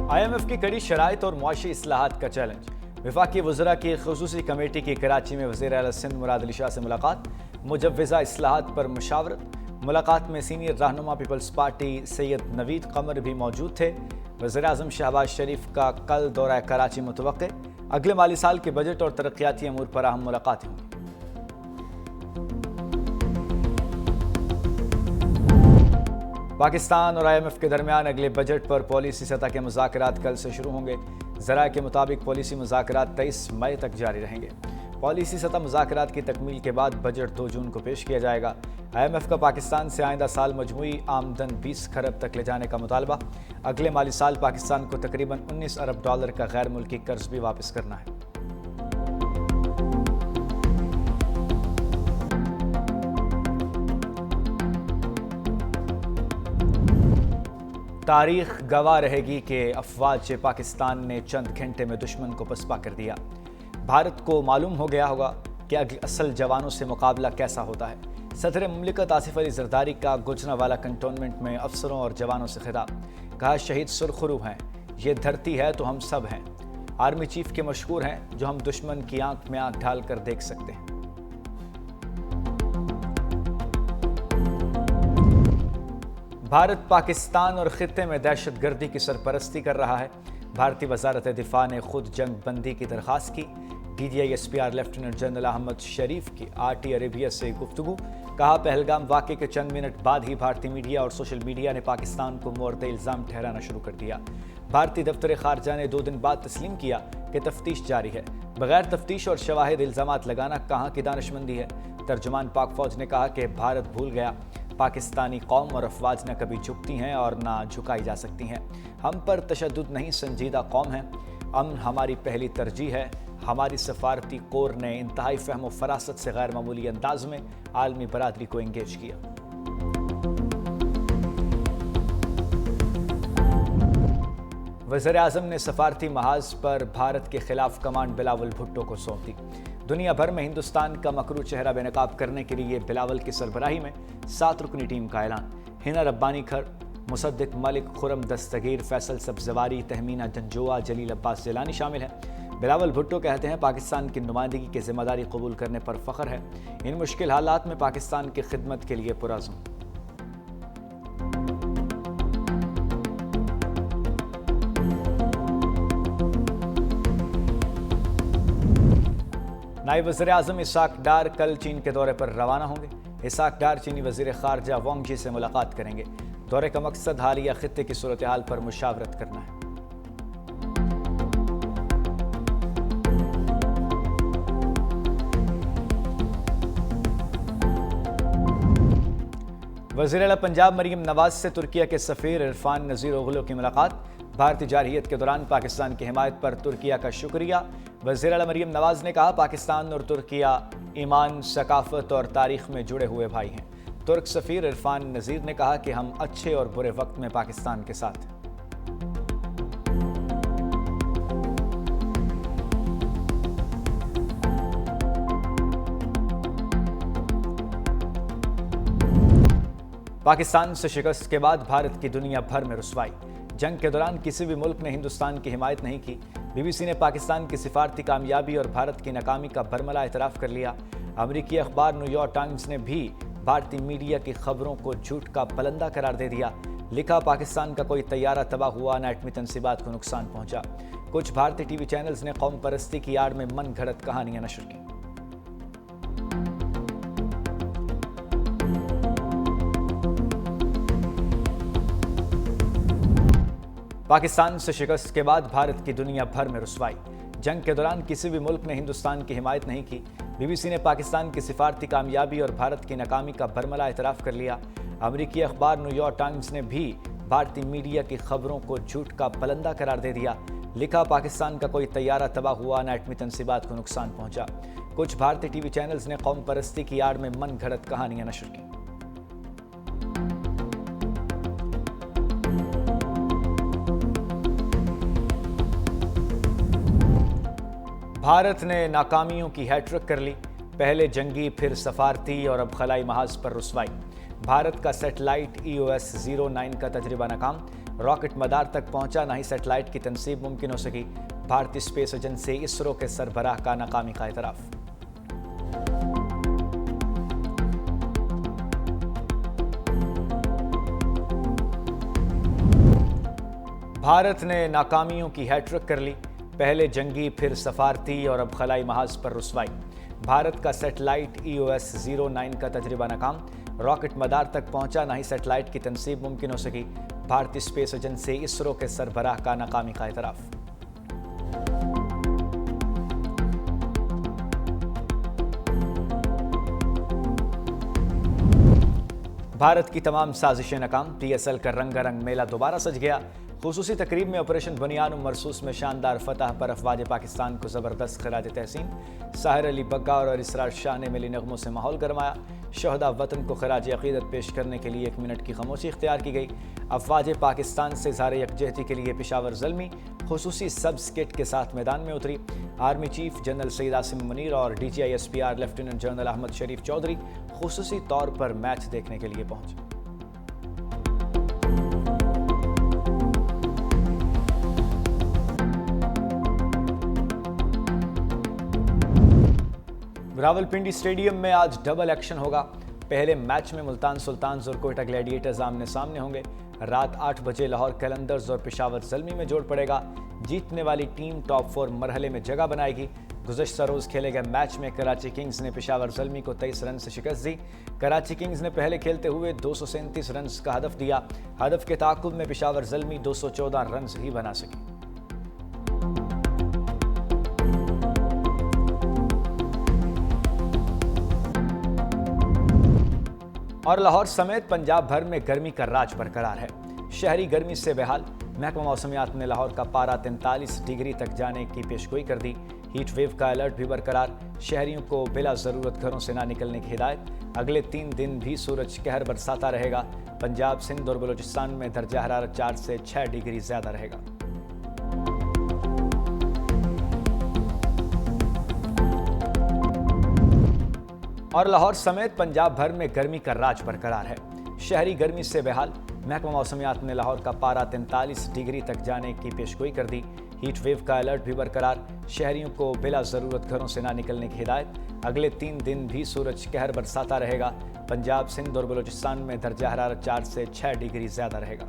IMF की कड़ी शराइत और मुआशी इस्लाहात का चैलेंज। वफाकी वज़रा की खुसूसी कमेटी की कराची में वज़ीर आला सिंध मुराद अली शाह से मुलाकात। मुजव्वज़ा इस्लाहात पर मुशावरत। मुलाकात में सीनियर रहनुमा पीपल्स पार्टी सैयद नवीद कमर भी मौजूद थे। वज़ीर आज़म शहबाज शरीफ का कल दौरा कराची मुतवक्के। अगले माली साल के बजट और तरक्याती अमूर पर अहम मुलाकातें होंगी। पाकिस्तान और IMF के दरमियान अगले बजट पर पॉलिसी सतह के मुज़ाकरात कल से शुरू होंगे। ज़राए के मुताबिक पॉलिसी मुज़ाकरात 23 मई तक जारी रहेंगे। पॉलिसी सतह मुज़ाकरात की तकमील के बाद बजट 2 जून को पेश किया जाएगा। IMF का पाकिस्तान से आइंदा साल मजमूई आमदन 20 खरब तक ले जाने का मुतालबा। अगले माली साल पाकिस्तान को तकरीबन 19 अरब डॉलर का गैर मुल्की कर्ज भी वापस करना है। तारीख गवाह रहेगी कि अफवाज पाकिस्तान ने चंद घंटे में दुश्मन को पसपा कर दिया। भारत को मालूम हो गया होगा कि असल जवानों से मुकाबला कैसा होता है। सदर मुमलिकत आसिफ अली जरदारी का गुजरांवाला कंटोनमेंट में अफसरों और जवानों से खिताब। कहा, शहीद सुरखरू हैं, ये धरती है तो हम सब हैं। आर्मी चीफ के मशहूर हैं जो हम दुश्मन की आंख में आंख ढाल कर देख सकते हैं। भारत पाकिस्तान और खित्ते में दहशतगर्दी की सरपरस्ती कर रहा है। भारतीय वजारत दिफा ने खुद जंग बंदी की दरख्वास्त की। DGI SPR lieutenant general Ahmed Sharif की RT अरेबिया से गुफ्तगू। कहा, पहलगाम वाक़े के चंद मिनट बाद ही भारतीय मीडिया और सोशल मीडिया ने पाकिस्तान को मोर्द इल्ज़ाम ठहराना शुरू कर दिया। भारतीय दफ्तर खारजा ने 2 दिन बाद तस्लीम किया कि तफ्तीश जारी है। बगैर तफ्तीश और शवाहिद इल्ज़ामात लगाना कहाँ की दानिशमंदी है। तर्जुमान पाक फौज ने कहा कि भारत भूल गया, पाकिस्तानी कौम और अफवाज न कभी झुकती हैं और ना झुकाई जा सकती हैं। हम पर तशद्दुद नहीं, संजीदा कौम है। अमन हमारी पहली तरजीह है। हमारी सफारती कोर ने इंतहाई फहम व फरासत से गैर मामूली अंदाज में आलमी बरादरी को एंगेज किया। वज़ीर आज़म ने सफारती महाज पर भारत के खिलाफ कमांड बिलावल भुट्टो को सौंप दी। दुनिया भर में हिंदुस्तान का मकरू चेहरा बेनकाब करने के लिए बिलावल की सरबराही में 7 रुकनी टीम का ऐलान। हिना रब्बानी खर, मुसद्दिक मलिक, खुरम दस्तगीर, फैसल सब्जवारी, तहमीना जंजोआ, जलील अब्बास जिलानी शामिल हैं। बिलावल भुट्टो कहते हैं, पाकिस्तान की नुमाइंदगी की जिम्मेदारी कबूल करने पर फ़ख्र है। इन मुश्किल हालात में पाकिस्तान की खिदमत के लिए पुरज़्म। नायब वज़ीर आज़म इसाक डार कल चीन के दौरे पर रवाना होंगे। इसाक डार चीनी वज़ीर ख़ारजा वांग जी से मुलाकात करेंगे। दौरे का मकसद हालिया खित्ते की सूरत हाल पर मुशावरत करना है। वज़ीर आला पंजाब मरीम नवाज से तुर्किया के सफ़ीर इरफान नज़ीर ओगलो की मुलाकात। भारतीय जारहियत के दौरान पाकिस्तान की हिमायत पर तुर्किया का शुक्रिया। वज़ीर आला मरीम नवाज ने कहा, पाकिस्तान और तुर्किया ईमान, सकाफत और तारीख़ में जुड़े हुए भाई हैं। तुर्क सफ़ीर इरफान नज़ीर ने कहा कि हम अच्छे और बुरे वक्त में पाकिस्तान के साथ हैं। पाकिस्तान से शिकस्त के बाद भारत की दुनिया भर में रुसवाई। जंग के दौरान किसी भी मुल्क ने हिंदुस्तान की हिमायत नहीं की। BBC ने पाकिस्तान की सिफारती कामयाबी और भारत की नाकामी का बरमला एतराफ़ कर लिया। अमरीकी अखबार न्यूयॉर्क टाइम्स ने भी भारतीय मीडिया की खबरों को झूठ का पलंदा करार दे दिया। लिखा, पाकिस्तान का कोई तैयारा तबाह हुआ, न एटमी तंसीबात को नुकसान पहुंचा। कुछ भारतीय TV चैनल्स ने कौम परस्ती की आड़ में मन घड़त कहानियां नशर की। पाकिस्तान से शिकस्त के बाद भारत की दुनिया भर में रुसवाई। जंग के दौरान किसी भी मुल्क ने हिंदुस्तान की हिमायत नहीं की। BBC ने पाकिस्तान की सिफारती कामयाबी और भारत की नाकामी का बरमला एतराफ़ कर लिया। अमरीकी अखबार न्यूयॉर्क टाइम्स ने भी भारतीय मीडिया की खबरों को झूठ का पलंदा करार दे दिया। लिखा, पाकिस्तान का कोई तैयारा तबाह हुआ, न एटमी तंसीबात को नुकसान पहुंचा। कुछ भारतीय TV चैनल्स ने कौम परस्ती की आड़ में मन घड़त कहानियां नशर की। भारत ने नाकामियों की हैट्रिक कर ली। पहले जंगी, फिर सफारती और अब खलाई महाज पर रुसवाई। भारत का सैटेलाइट EOS-09 का तजर्बा नाकाम। रॉकेट मदार तक पहुंचा, ना ही सैटेलाइट की तनसीब मुमकिन हो सकी। भारतीय स्पेस एजेंसी इसरो के सरबराह का नाकामी का एतराफ। भारत ने नाकामियों की हैट्रिक कर ली। पहले जंगी, फिर सफारती और अब खलाई महाज पर रुसवाई। भारत का सैटेलाइट EOS-09 का तजर्बा नाकाम। रॉकेट मदार तक पहुंचा, ना ही सैटेलाइट की तनसीब मुमकिन हो सकी। भारतीय स्पेस एजेंसी इसरो के सरबराह का नाकामी का एतराफ। भारत की तमाम साजिशें नाकाम। PSL का रंगारंग मेला दोबारा सज गया। खुसूसी तकरीब में ऑपरेशन बुनियान मरसूस में शानदार फतह पर अफवाज पाकिस्तान को ज़बरदस्त खिराज तहसीन। साहिर अली बग्गा और इसरार शाह ने मिली नगमों से माहौल गरमाया। शहदा वतन को खिराज अकीदत पेश करने के लिए 1 मिनट की खामोशी इख्तियार की गई। अफवाज पाकिस्तान से इज़हार यकजहती के लिए पेशावर ज़ल्मी खुसूसी सब स्किट के साथ मैदान में उतरी। Army chief general Syed Asim Munir और DGI SPR lieutenant general Ahmed Sharif Chaudhry खुसूसी तौर पर मैच देखने के लिए पहुंचे। रावलपिंडी स्टेडियम में आज डबल एक्शन होगा। पहले मैच में मुल्तान सुल्तान्स और कोयटा ग्लैडिएटर्स आमने सामने होंगे। रात 8 बजे लाहौर कैलेंडर्स और पेशावर ज़ल्मी में जोड़ पड़ेगा। जीतने वाली टीम टॉप 4 मरहले में जगह बनाएगी। गुज़श्ता रोज़ खेले गए मैच में कराची किंग्स ने पेशावर ज़ल्मी को 23 रन से शिकस्त दी। कराची किंग्स ने पहले खेलते हुए 237 रन का हदफ दिया। हदफ के ताक़ुब में पेशावर ज़ल्मी 214 रन ही बना सकी। और लाहौर समेत पंजाब भर में गर्मी का राज बरकरार है। शहरी गर्मी से बेहाल। महकमा मौसमियात ने लाहौर का पारा 43 डिग्री तक जाने की पेशगोई कर दी। हीट वेव का अलर्ट भी बरकरार। शहरियों को बिला ज़रूरत घरों से ना निकलने की हिदायत। अगले 3 दिन भी सूरज कहर बरसाता रहेगा। पंजाब, सिंध और बलूचिस्तान में दर्जा हरारत 4 से 6 डिग्री ज़्यादा रहेगा। और लाहौर समेत पंजाब भर में गर्मी का राज बरकरार है। शहरी गर्मी से बेहाल। महकमा मौसमियात ने लाहौर का पारा 43 डिग्री तक जाने की पेशगोई कर दी। हीट वेव का अलर्ट भी बरकरार। शहरियों को बिला ज़रूरत घरों से ना निकलने की हिदायत। अगले 3 दिन भी सूरज कहर बरसाता रहेगा। पंजाब, सिंध और बलूचिस्तान में दर्जा हरारत 4 से 6 डिग्री ज़्यादा रहेगा।